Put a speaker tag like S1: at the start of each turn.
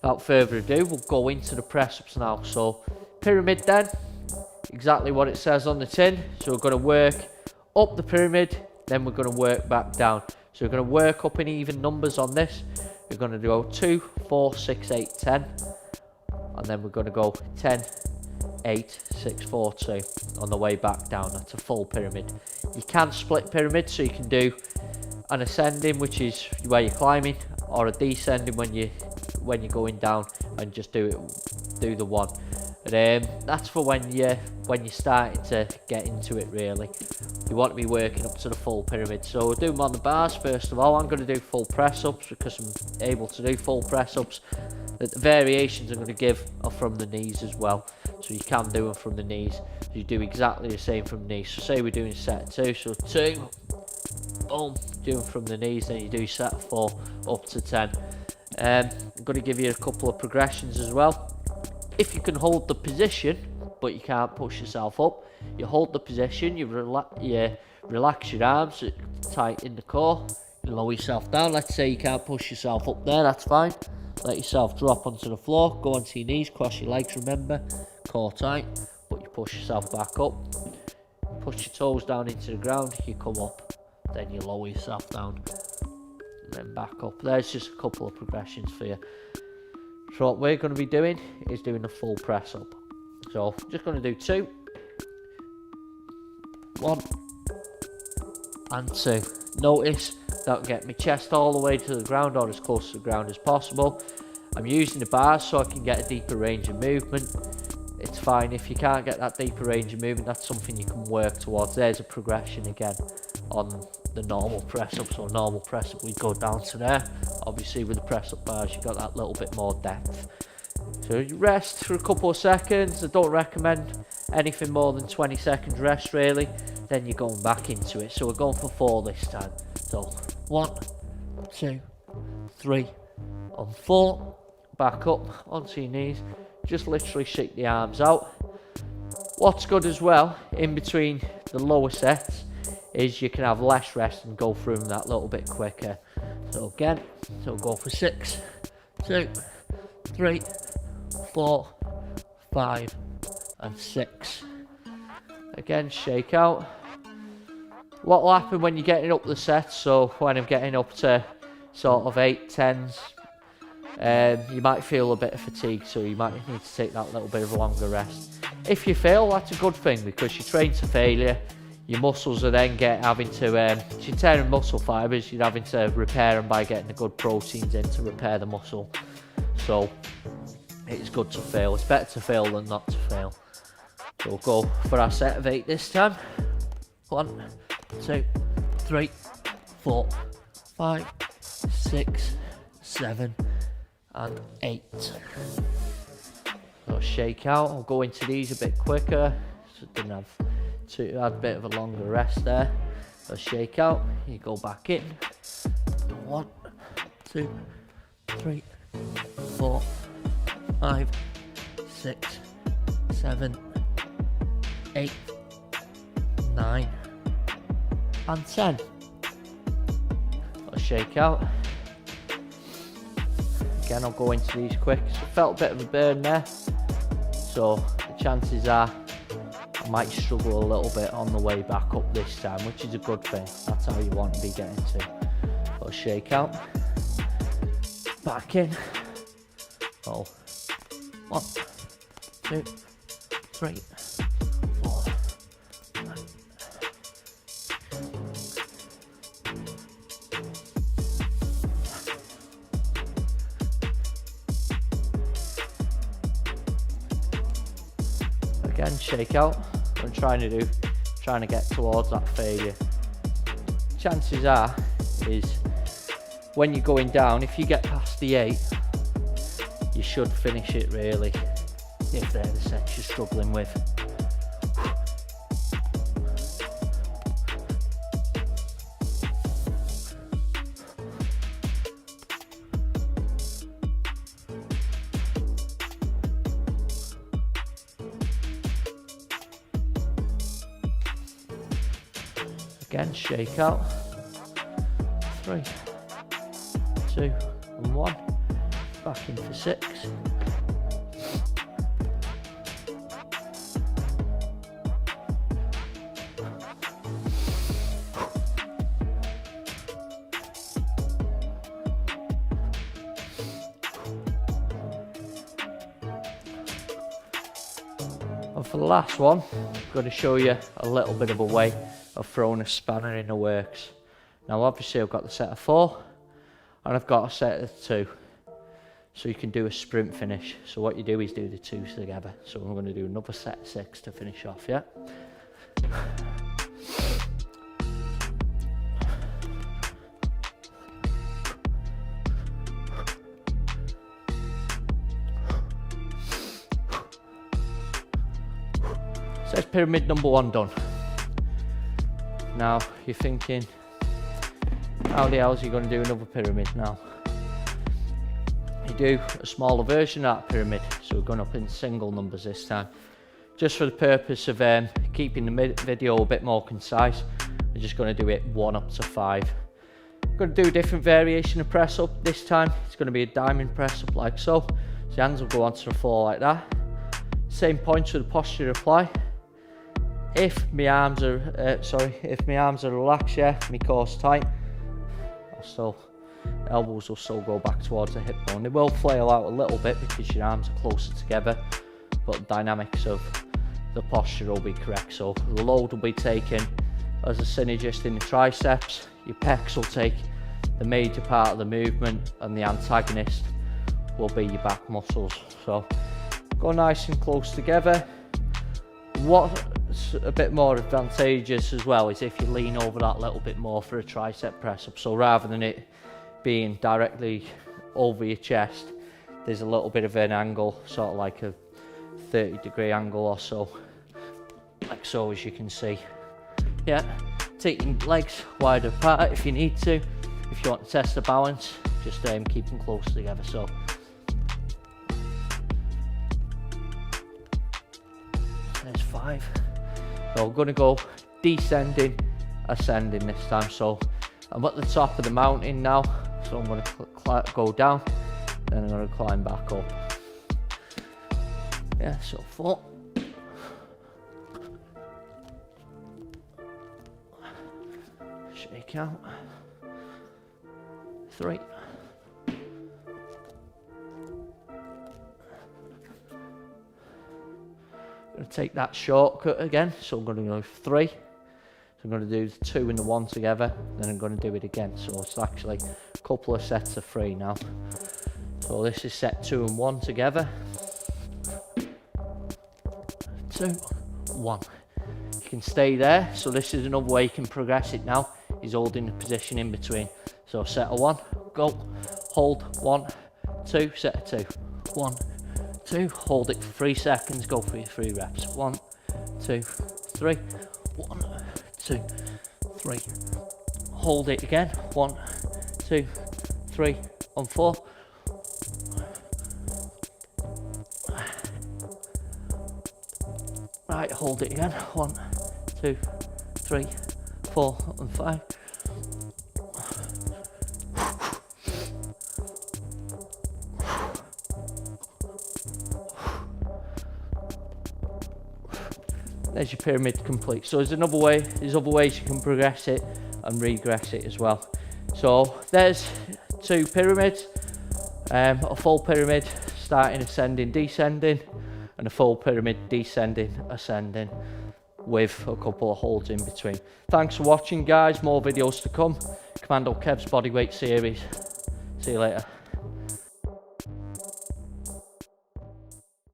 S1: Without further ado, we'll go into the press-ups now. So, pyramid then, exactly what it says on the tin. So we're going to work up the pyramid, then we're going to work back down. So we're going to work up in even numbers on this. We're going to go 2, 4, 6, 8, 10. And then we're going to go 10, 8, 6, 4, 2 on the way back down. That's a full pyramid. You can split pyramid, so you can do an ascending, which is where you're climbing, or a descending when you're going down, and just do the one. That's for when you're starting to get into it. Really, you want to be working up to the full pyramid. So we'll do them on the bars first of all. I'm going to do full press ups because I'm able to do full press ups. The variations I'm going to give are from the knees as well, so you can do them from the knees. You do exactly the same from the knees. So say we're doing set 2, so 2, boom, do them from the knees. Then you do set 4 up to 10. I'm going to give you a couple of progressions as well. If you can hold the position, but you can't push yourself up, you hold the position, you relax your arms, tighten the core, you lower yourself down. Let's say you can't push yourself up there, that's fine. Let yourself drop onto the floor, go onto your knees, cross your legs, remember, core tight, but you push yourself back up. Push your toes down into the ground, you come up, then you lower yourself down, and then back up. There's just a couple of progressions for you. So what we're going to be doing is doing a full press up. So just going to do 2, 1 and 2. Notice don't get my chest all the way to the ground or as close to the ground as possible. I'm using the bars so I can get a deeper range of movement. It's fine if you can't get that deeper range of movement, that's something you can work towards. There's a progression again on the normal press up. So normal press up, we go down to there. Obviously with the press up bars you've got that little bit more depth. So you rest for a couple of seconds. I don't recommend anything more than 20 seconds rest really, then you're going back into it. So we're going for 4 this time. So 1, 2, 3 and 4. Back up onto your knees, just literally shake the arms out. What's good as well in between the lower sets is you can have less rest and go through them that little bit quicker. So again, so go for 6, 2, 3, 4, 5 and 6. Again, shake out. What will happen when you're getting up the sets, so when I'm getting up to sort of 8, 10s, you might feel a bit of fatigue, so you might need to take that little bit of a longer rest. If you fail, that's a good thing because you train to failure. Your muscles are then having to, if you're tearing muscle fibres, you're having to repair them by getting the good proteins in to repair the muscle. So it's good to fail. It's better to fail than not to fail. So we'll go for our set of 8 this time. 1, 2, 3, 4, 5, 6, 7 and 8. So shake out. I'll go into these a bit quicker. So didn't have to add a bit of a longer rest there. So shake out. You go back in. 1, 2, 3, 4, 5, 6, 7, 8, 9 and 10. I'll shake out. Again, I'll go into these quick. So I felt a bit of a burn there. So the chances are I might struggle a little bit on the way back up this time, which is a good thing. That's how you want to be getting to. I'll shake out. Back in. Oh. 1, 2, 3, 4. Again, shake out. What I'm trying to get towards that failure. Chances are is when you're going down, if you get past the 8, you should finish it really, if they're the sets you're struggling with. Again, shake out. 3, 2 and 1, back in for 6. And for the last one, I'm going to show you a little bit of a way of throwing a spanner in the works. Now obviously I've got the set of 4 and I've got a set of 2, so you can do a sprint finish. So what you do is do the 2s together. So I'm going to do another set of 6 to finish off, yeah? So that's pyramid number 1 done. Now you're thinking, how the hell is he going to do another pyramid now? You do a smaller version of that pyramid, so we're going up in single numbers this time. Just for the purpose of keeping the video a bit more concise, we're just going to do it 1 up to 5. I'm going to do a different variation of press up this time. It's going to be a diamond press up like so. So your hands will go onto the floor like that. Same points with the posture apply. If my arms are relaxed, yeah, my core's tight, elbows will still go back towards the hip bone. They will flail out a little bit because your arms are closer together, but the dynamics of the posture will be correct. So the load will be taken as a synergist in the triceps, your pecs will take the major part of the movement, and the antagonist will be your back muscles. So go nice and close together. What's a bit more advantageous as well is if you lean over that little bit more for a tricep press up. So rather than it being directly over your chest, there's a little bit of an angle, sort of like a 30-degree angle or so, like so, as you can see. Yeah, taking legs wide apart if you need to. If you want to test the balance, just keep them close together. So there's 5. So I'm going to go descending, ascending this time. So I'm at the top of the mountain now, so I'm going to go down, then I'm going to climb back up. Yeah, so 4. Shake out. 3. I'm going to take that shortcut again, so I'm going to go 3. So I'm going to do the 2 and the 1 together, then I'm going to do it again. So it's actually a couple of sets of 3 now. So this is set 2 and 1 together. 2, 1. You can stay there. So this is another way you can progress it now, is holding the position in between. So set of 1, go, hold, 1, 2, set of 2, 1, 2, hold it for 3 seconds, go for your 3 reps. 1, 2, 3, 1, 2, 3. Hold it again. 1, 2, 3, on 4. Right, hold it again. 1, 2, 3, 4, and 5. There's your pyramid complete. So there's other ways you can progress it and regress it as well. So there's 2 pyramids, a full pyramid starting ascending, descending, and a full pyramid descending, ascending, with a couple of holds in between. Thanks for watching, guys. More videos to come. Commando Kev's Bodyweight series. See you later.